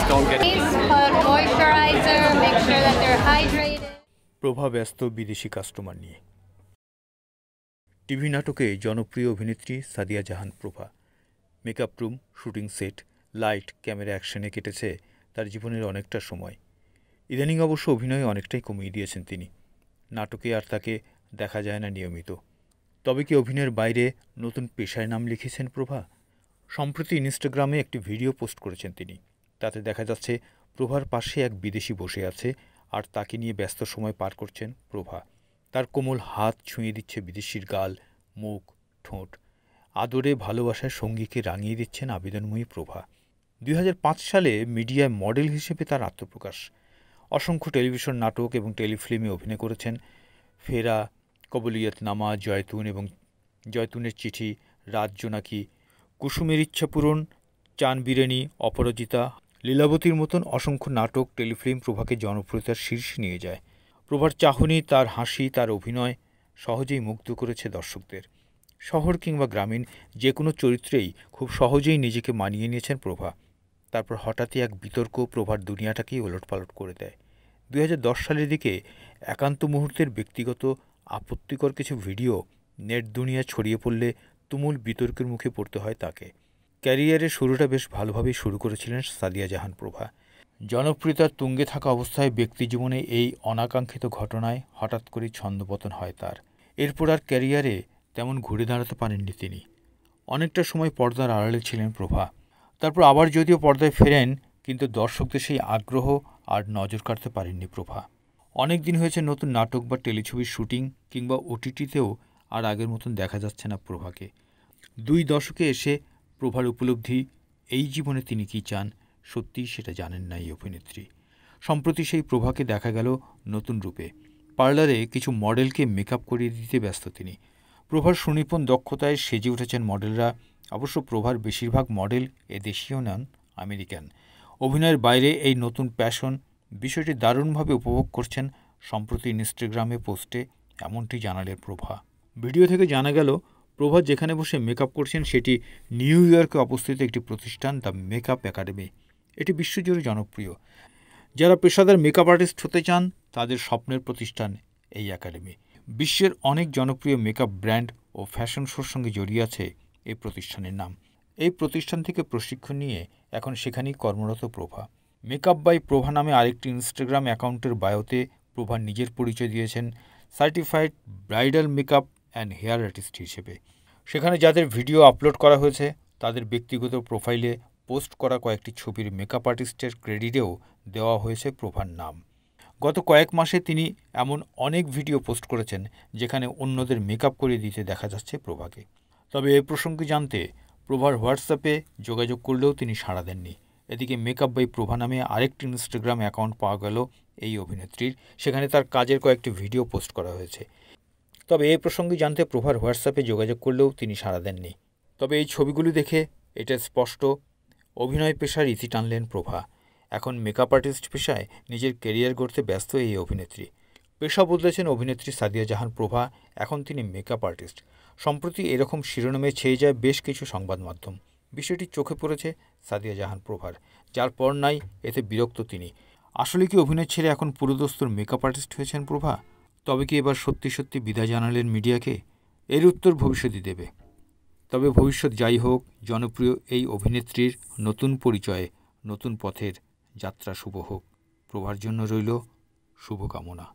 Don't get Put moisturizer, make sure that they're hydrated. প্রভা ব্যস্ত বিদেশি customer নিয়ে। TV নাটকে জনপ্রিয় অভিনেত্রী Sadia Jahan Prova. Makeup room, shooting set, light, camera অ্যাকশনে কেটেছে তার জীবনের অনেকটা সময়। ইদানিং অবশ্য অভিনয়ে অনেকটাই কমিয়ে দিয়েছেন তিনি। নাটকে আর তাকে দেখা যায় না নিয়মিত। তবে কি অভিনয়ের বাইরে নতুন পেশায় নাম লিখেছেন প্রভা? সম্প্রতি ইনস্টাগ্রামে একটি ভিডিও পোস্ট করেছেন তিনি। তাতে দেখা যাচ্ছে প্রভার পাশে এক বিদেশি বসে আছে আর তাকে নিয়ে ব্যস্ত সময় পার করছেন প্রভা। তার কোমল হাত ছুঁয়ে দিচ্ছে বিদেশির গাল, মুখ, ঠোঁট। আদরে ভালোবাসায় সঙ্গীকে রাঙিয়ে দিচ্ছেন আবেদনময়ী প্রভা। 2005 সালে মিডিয়ায় মডেল হিসেবে তার আত্মপ্রকাশ। অসংখ্য টেলিভিশন নাটক এবং টেলিফিল্মে অভিনয় করেছেন। ফেরা, কবুলিয়তনামা, জয়তুন এবং জয়তুনের চিঠি, রাত জোনাকি, কুসুমের ইচ্ছা পূরণ, চান বিরিয়ানি, অপরাজিতা, লীলাবতীর মতন অসংখ্য নাটক, টেলিফিল্ম প্রভাকে জনপ্রিয়তার শীর্ষে নিয়ে যায়। প্রভার চাহনি, তার হাসি, তার অভিনয় সহজেই মুগ্ধ করেছে দর্শকদের। শহর কিংবা গ্রামীণ যে কোনো চরিত্রেই খুব সহজেই নিজেকে মানিয়ে নিয়েছেন প্রভা। তারপর হঠাৎই এক বিতর্ক প্রভার দুনিয়াটাকেই ওলটপালট করে দেয়। 2010 সালের দিকে একান্ত মুহূর্তের ব্যক্তিগত আপত্তিকর কিছু ভিডিও নেট দুনিয়া ছড়িয়ে পড়লে তুমুল বিতর্কের মুখে পড়তে হয় তাকে। ক্যারিয়ারের শুরুটা বেশ ভালোভাবেই শুরু করেছিলেন সাদিয়া জাহান প্রভা। জনপ্রিয়তার তুঙ্গে থাকা অবস্থায় ব্যক্তিজীবনে এই অনাকাঙ্ক্ষিত ঘটনায় হঠাৎ করেই ছন্দপতন হয় তার। এরপর আর ক্যারিয়ারে তেমন ঘুরে দাঁড়াতে পারেননি তিনি। অনেকটা সময় পর্দার আড়ালে ছিলেন প্রভা। তারপর আবার যদিও পর্দায় ফেরেন, কিন্তু দর্শকদের সেই আগ্রহ আর নজর কাড়তে পারেননি প্রভা। অনেক দিন হয়েছে নতুন নাটক বা টেলিছবির শুটিং কিংবা ওটিটিতেও আর আগের মতন দেখা যাচ্ছে না প্রভাকে। 2 দশকে এসে প্রভার উপলব্ধি, এই জীবনে তিনি কী চান সত্যিই সেটা জানেন না এই অভিনেত্রী। সম্প্রতি সেই প্রভাকে দেখা গেল নতুন রূপে। পার্লারে কিছু মডেলকে মেকআপ করিয়ে দিতে ব্যস্ত তিনি। প্রভার সুনিপুণ দক্ষতায় সেজে উঠেছেন মডেলরা। অবশ্য প্রভার বেশিরভাগ মডেল এদেশীয় নন, আমেরিকান। অভিনয়ের বাইরে এই নতুন প্যাশন, বিষয়টি দারুণভাবে উপভোগ করছেন সম্প্রতি ইনস্টাগ্রামে পোস্টে এমনটি জানালেন প্রভা। ভিডিও থেকে জানা গেল প্রভা যেখানে বসে মেকআপ করছেন সেটি নিউ ইয়র্কে অবস্থিত একটি প্রতিষ্ঠান, দ্য মেকআপ একাডেমি। এটি বিশ্বজুড়ে জনপ্রিয়। যারা পেশাদার মেকআপ আর্টিস্ট হতে চান তাদের স্বপ্নের প্রতিষ্ঠান এই একাডেমি। বিশ্বের অনেক জনপ্রিয় মেকআপ ব্র্যান্ড ও ফ্যাশন শোর সঙ্গে জড়িয়ে আছে এই প্রতিষ্ঠানের নাম। এই প্রতিষ্ঠান থেকে প্রশিক্ষণ নিয়ে এখন সেখানেই কর্মরত প্রভা। মেকআপ বাই প্রভা নামে আরেকটি ইনস্টাগ্রাম অ্যাকাউন্টের বায়োতে প্রভা নিজের পরিচয় দিয়েছেন certified bridal makeup and hair artist হিসেবে। সেখানে যাদের ভিডিও আপলোড করা হয়েছে তাদের ব্যক্তিগত প্রোফাইলে পোস্ট করা কয়েকটি ছবির মেকআপ আর্টিস্টের ক্রেডিটেও দেওয়া হয়েছে প্রভার নাম। গত কয়েক মাসে তিনি এমন অনেক ভিডিও পোস্ট করেছেন যেখানে অন্যদের মেকআপ করিয়ে দিতে দেখা যাচ্ছে প্রভাকে। তবে এ প্রসঙ্গে জানতে প্রভার হোয়াটসঅ্যাপে যোগাযোগ করলেও তিনি সাড়া দেননি। এদিকে মেকআপ বাই প্রভা নামে আরেকটি ইনস্টাগ্রাম অ্যাকাউন্ট পাওয়া গেল এই অভিনেত্রীর। সেখানে তার কাজের কয়েকটি ভিডিও পোস্ট করা হয়েছে। তবে এই প্রসঙ্গে জানতে প্রভার হোয়াটসঅ্যাপে যোগাযোগ করলেও তিনি সাড়া দেননি। তবে এই ছবিগুলি দেখে এটা স্পষ্ট, অভিনয় পেশার ইতি টানলেন প্রভা। এখন মেকআপ আর্টিস্ট পেশায় নিজের ক্যারিয়ার গড়তে ব্যস্ত এই অভিনেত্রী। পেশা বদলেছেন অভিনেত্রী সাদিয়া জাহান প্রভা, এখন তিনি মেকআপ আর্টিস্ট। সম্প্রতি এরকম শিরোনামে ছেয়ে যায় বেশ কিছু সংবাদ মাধ্যম। বিষয়টি চোখে পড়েছে সাদিয়া জাহান প্রভার, যার পর নাই এতে বিরক্ত তিনি। আসলে কি অভিনয় ছেড়ে এখন পুরোদস্তুর মেকআপ আর্টিস্ট হয়েছেন প্রভা? তবে কি এবার সত্যি সত্যি বিদায় জানালেন মিডিয়াকে? এর উত্তর ভবিষ্যৎই দেবে। তবে ভবিষ্যৎ যাই হোক, জনপ্রিয় এই অভিনেত্রীর নতুন পরিচয়ে নতুন পথের যাত্রা শুভ হোক। প্রভার জন্য রইল শুভকামনা।